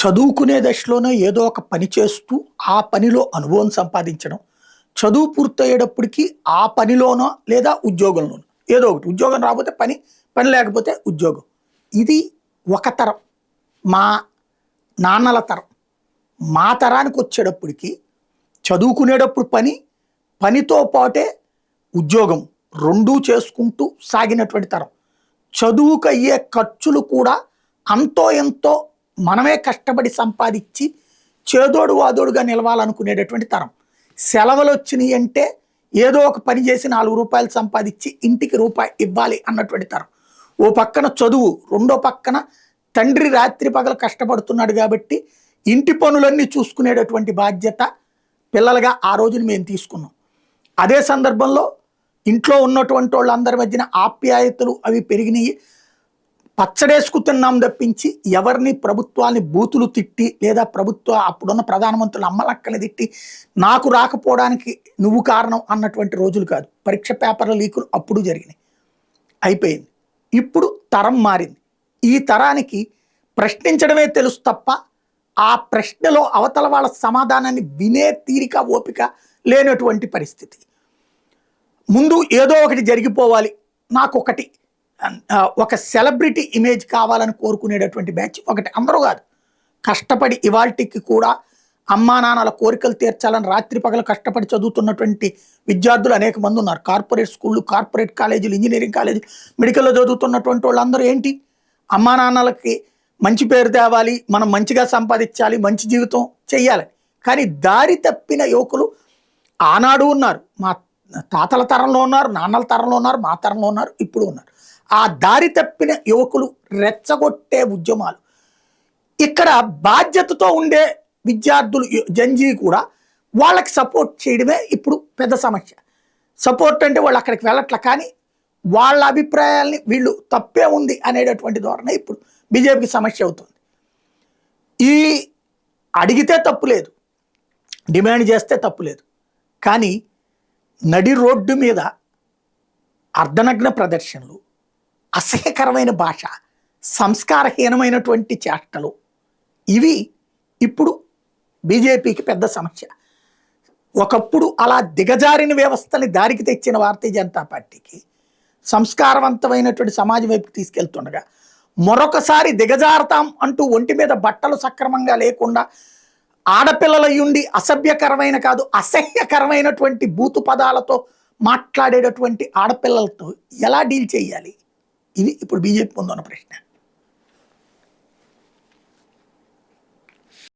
చదువుకునే దశలోనే ఏదో ఒక పని చేస్తూ ఆ పనిలో అనుభవం సంపాదించడం. చదువు పూర్తయ్యేటప్పటికి ఆ పనిలోనో లేదా ఉద్యోగంలోనో ఏదో ఒకటి. ఉద్యోగం రాకపోతే పని, పని లేకపోతే ఉద్యోగం. ఇది ఒక తరం. మా నాన్నల తరం. మా తరానికి వచ్చేటప్పటికి చదువుకునేటప్పుడు పని, పనితో పాటే ఉద్యోగం రెండూ చేసుకుంటూ సాగినటువంటి తరం. చదువుకు అయ్యే ఖర్చులు కూడా అంతో ఎంతో మనమే కష్టపడి సంపాదించి చేదోడు వాదోడుగా నిలవాలనుకునేటటువంటి తరం. సెలవులు వచ్చినాయి అంటే ఏదో ఒక పని చేసి 4 రూపాయలు సంపాదించి ఇంటికి రూపాయి ఇవ్వాలి అన్నటువంటి తరం. ఓ పక్కన చదువు, రెండో పక్కన తండ్రి రాత్రి పగలు కష్టపడుతున్నాడు కాబట్టి ఇంటి పనులన్నీ చూసుకునేటటువంటి బాధ్యత పిల్లలుగా ఆ రోజున మేము తీసుకున్నాం. అదే సందర్భంలో ఇంట్లో ఉన్నటువంటి వాళ్ళందరి మధ్యన ఆప్యాయతలు అవి పెరిగినాయి. పచ్చడేసుకు తిన్నాం తప్పించి ఎవరిని ప్రభుత్వాన్ని బూతులు తిట్టి లేదా అప్పుడున్న ప్రధానమంత్రులు అమ్మలక్కలు తిట్టి నాకు రాకపోవడానికి నువ్వు కారణం అన్నటువంటి రోజులు కాదు. పరీక్ష పేపర్ల లీకులు అప్పుడు జరిగినాయి. అయిపోయింది. ఇప్పుడు తరం మారింది. ఈ తరానికి ప్రశ్నించడమే తెలుసు తప్ప ఆ ప్రశ్నలో అవతల వాళ్ళ సమాధానాన్ని వినే తీరిక ఓపిక లేనటువంటి పరిస్థితి. ముందు ఏదో ఒకటి జరిగిపోవాలి, నాకు ఒకటి ఒక సెలబ్రిటీ ఇమేజ్ కావాలని కోరుకునేటటువంటి బ్యాచ్ ఒకటి. అందరూ కాదు, కష్టపడి ఇవాల్టికి కూడా అమ్మా నాన్నల కోరికలు తీర్చాలని రాత్రి పగలు కష్టపడి చదువుతున్నటువంటి విద్యార్థులు అనేక మంది ఉన్నారు. కార్పొరేట్ స్కూళ్ళు, కార్పొరేట్ కాలేజీలు, ఇంజనీరింగ్ కాలేజీలు, మెడికల్లో చదువుతున్నటువంటి వాళ్ళందరూ ఏంటి, అమ్మా నాన్నలకి మంచి పేరు తేవాలి, మనం మంచిగా సంపాదించాలి, మంచి జీవితం చెయ్యాలని. కానీ దారి తప్పిన యువకులు ఆనాడు ఉన్నారు, మా తాతల తరంలో ఉన్నారు, నాన్నల తరంలో ఉన్నారు, మా తరంలో ఉన్నారు, ఇప్పుడు ఉన్నారు. ఆ దారి తప్పిన యువకులు రెచ్చగొట్టే ఉద్యమాలు. ఇక్కడ బాధ్యతతో ఉండే విద్యార్థులు జంజీ కూడా వాళ్ళకి సపోర్ట్ చేయడమే ఇప్పుడు పెద్ద సమస్య. సపోర్ట్ అంటే వాళ్ళు అక్కడికి వెళ్ళట్ల, కానీ వాళ్ళ అభిప్రాయాల్ని వీళ్ళు తప్పే ఉంది అనేటటువంటి ధోరణి ఇప్పుడు బీజేపీకి సమస్య అవుతుంది. ఈ అడిగితే తప్పు లేదు, డిమాండ్ చేస్తే తప్పు లేదు, కానీ నడి రోడ్డు మీద అర్ధనగ్న ప్రదర్శనలు, అసహ్యకరమైన భాష, సంస్కారహీనమైనటువంటి చేష్టలు, ఇవి ఇప్పుడు బీజేపీకి పెద్ద సమస్య. ఒకప్పుడు అలా దిగజారిన వ్యవస్థని దారికి తెచ్చిన భారతీయ జనతా పార్టీకి సంస్కారవంతమైనటువంటి సమాజం వైపుకి తీసుకెళ్తుండగా మరొకసారి దిగజారుతాం అంటూ ఒంటి మీద బట్టలు సక్రమంగా లేకుండా ఆడపిల్లలయ్యుండి అసభ్యకరమైన కాదు అసహ్యకరమైనటువంటి బూతు పదాలతో మాట్లాడేటటువంటి ఆడపిల్లలతో ఎలా డీల్ చేయాలి? ఇది ఇప్పుడు బీజేపీ ముందున్న ప్రశ్న.